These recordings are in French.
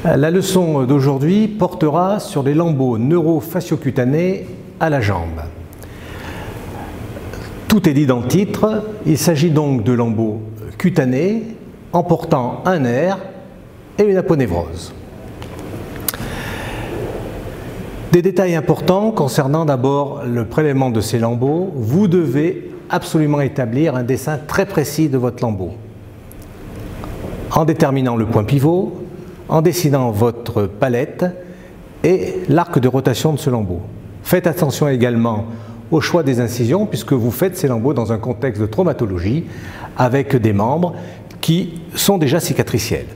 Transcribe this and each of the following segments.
La leçon d'aujourd'hui portera sur les lambeaux neuro-fascio-cutanés à la jambe. Tout est dit dans le titre, il s'agit donc de lambeaux cutanés emportant un nerf et une aponévrose. Des détails importants concernant d'abord le prélèvement de ces lambeaux. Vous devez absolument établir un dessin très précis de votre lambeau en déterminant le point pivot, en dessinant votre palette et l'arc de rotation de ce lambeau. Faites attention également au choix des incisions puisque vous faites ces lambeaux dans un contexte de traumatologie avec des membres qui sont déjà cicatriciels.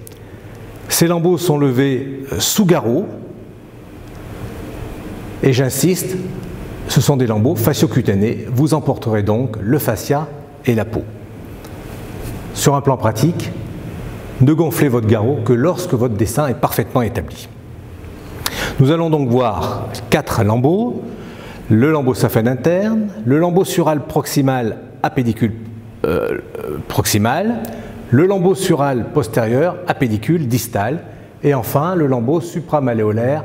Ces lambeaux sont levés sous garrot et j'insiste, ce sont des lambeaux fascio-cutanés. Vous emporterez donc le fascia et la peau. Sur un plan pratique, ne gonflez votre garrot que lorsque votre dessin est parfaitement établi. Nous allons donc voir 4 lambeaux, le lambeau saphène interne, le lambeau sural proximal à pédicule proximale, le lambeau sural postérieur à pédicule distale et enfin le lambeau supramalléolaire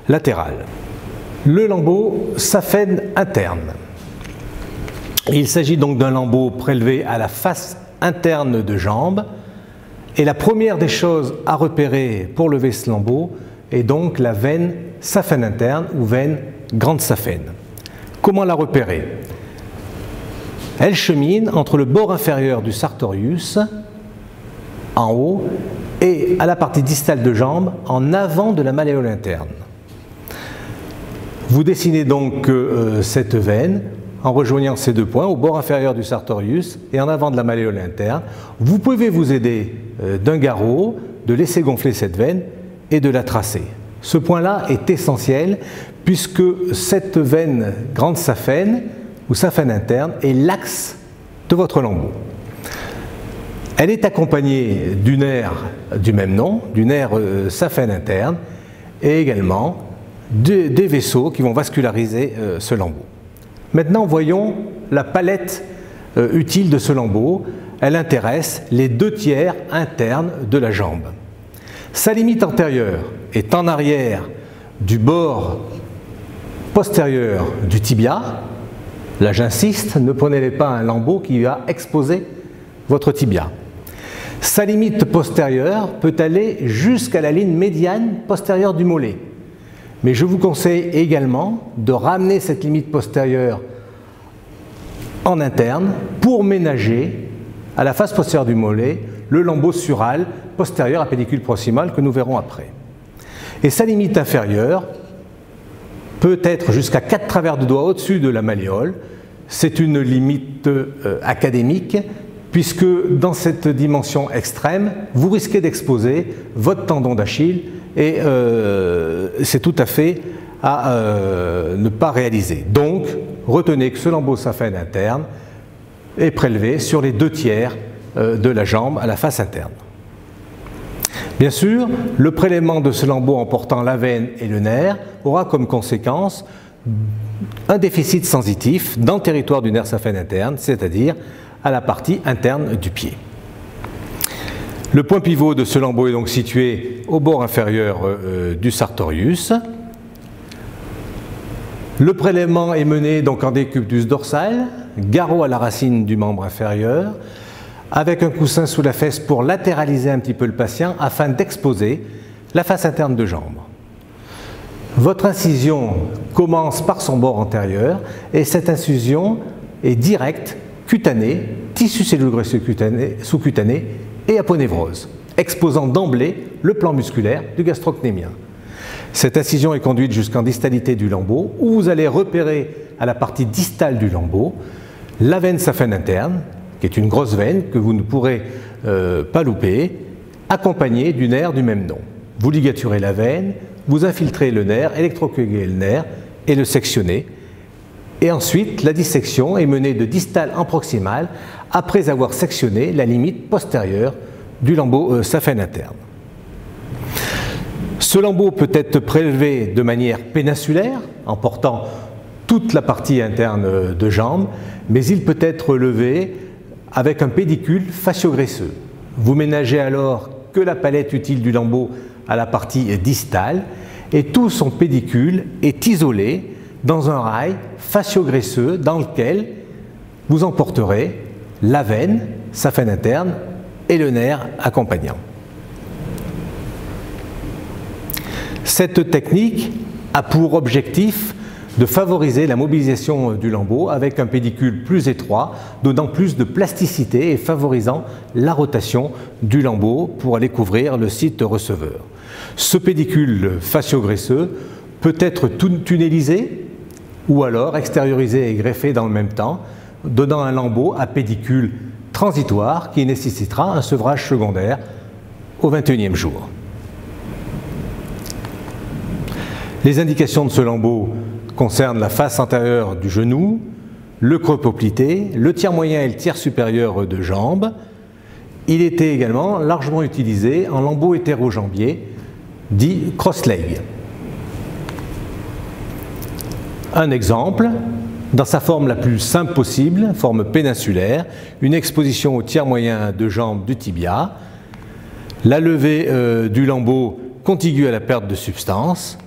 latéral. Le lambeau saphène interne. Il s'agit donc d'un lambeau prélevé à la face interne de jambe. Et la première des choses à repérer pour lever ce lambeau est donc la veine saphène interne ou veine grande saphène. Comment la repérer? Elle chemine entre le bord inférieur du sartorius, en haut, et à la partie distale de jambe, en avant de la malléole interne. Vous dessinez donc cette veine en rejoignant ces deux points au bord inférieur du sartorius et en avant de la malléole interne. Vous pouvez vous aider d'un garrot, de laisser gonfler cette veine et de la tracer. Ce point-là est essentiel puisque cette veine grande saphène ou saphène interne est l'axe de votre lambeau. Elle est accompagnée du nerf du même nom, du nerf saphène interne et également des vaisseaux qui vont vasculariser ce lambeau. Maintenant, voyons la palette utile de ce lambeau. Elle intéresse les 2 tiers internes de la jambe. Sa limite antérieure est en arrière du bord postérieur du tibia. Là, j'insiste, ne prenez pas un lambeau qui va exposer votre tibia. Sa limite postérieure peut aller jusqu'à la ligne médiane postérieure du mollet. Mais je vous conseille également de ramener cette limite postérieure en interne pour ménager à la face postérieure du mollet le lambeau sural postérieur à pédicule proximale que nous verrons après. Et sa limite inférieure peut être jusqu'à 4 travers de doigts au-dessus de la malléole. C'est une limite académique puisque dans cette dimension extrême, vous risquez d'exposer votre tendon d'Achille et c'est tout à fait à ne pas réaliser. Donc, retenez que ce lambeau saphène interne est prélevé sur les 2 tiers de la jambe à la face interne. Bien sûr, le prélèvement de ce lambeau emportant la veine et le nerf aura comme conséquence un déficit sensitif dans le territoire du nerf saphène interne, c'est-à-dire à la partie interne du pied. Le point pivot de ce lambeau est donc situé au bord inférieur du sartorius. Le prélèvement est mené donc en décubitus dorsal, garrot à la racine du membre inférieur, avec un coussin sous la fesse pour latéraliser un petit peu le patient afin d'exposer la face interne de jambe. Votre incision commence par son bord antérieur et cette incision est directe, cutanée, tissu celluleux sous-cutané et aponévrose, exposant d'emblée le plan musculaire du gastrocnémien. Cette incision est conduite jusqu'en distalité du lambeau où vous allez repérer à la partie distale du lambeau la veine saphène interne, qui est une grosse veine que vous ne pourrez pas louper, accompagnée du nerf du même nom. Vous ligaturez la veine, vous infiltrez le nerf, électrocoagulez le nerf et le sectionnez. Et ensuite, la dissection est menée de distale en proximale après avoir sectionné la limite postérieure du lambeau saphène interne. Ce lambeau peut être prélevé de manière péninsulaire, en portant toute la partie interne de jambe, mais il peut être levé avec un pédicule fascio-graisseux. Vous ménagez alors que la palette utile du lambeau à la partie distale et tout son pédicule est isolé dans un rail fascio-graisseux dans lequel vous emporterez la veine, sa veine interne et le nerf accompagnant. Cette technique a pour objectif de favoriser la mobilisation du lambeau avec un pédicule plus étroit, donnant plus de plasticité et favorisant la rotation du lambeau pour aller couvrir le site receveur. Ce pédicule fascio-graisseux peut être tunnelisé ou alors extériorisé et greffé dans le même temps, donnant un lambeau à pédicule transitoire qui nécessitera un sevrage secondaire au 21e jour. Les indications de ce lambeau concernent la face antérieure du genou, le creux poplité, le tiers moyen et le tiers supérieur de jambe. Il était également largement utilisé en lambeau hétérojambier, dit cross-leg. Un exemple, dans sa forme la plus simple possible, forme péninsulaire, une exposition au tiers moyen de jambe du tibia, la levée du lambeau contiguë à la perte de substance,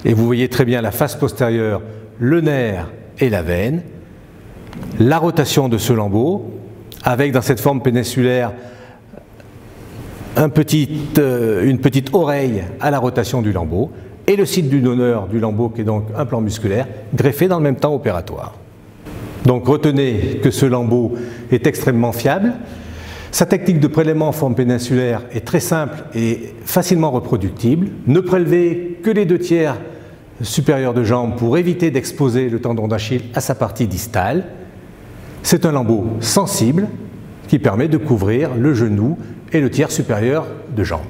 et vous voyez très bien la face postérieure, le nerf et la veine, la rotation de ce lambeau, avec dans cette forme péninsulaire une petite oreille à la rotation du lambeau, et le site du donneur du lambeau qui est donc un plan musculaire, greffé dans le même temps opératoire. Donc retenez que ce lambeau est extrêmement fiable. Sa technique de prélèvement en forme péninsulaire est très simple et facilement reproductible. Ne prélevez que les 2 tiers supérieurs de jambe pour éviter d'exposer le tendon d'Achille à sa partie distale. C'est un lambeau sensible qui permet de couvrir le genou et le tiers supérieur de jambe.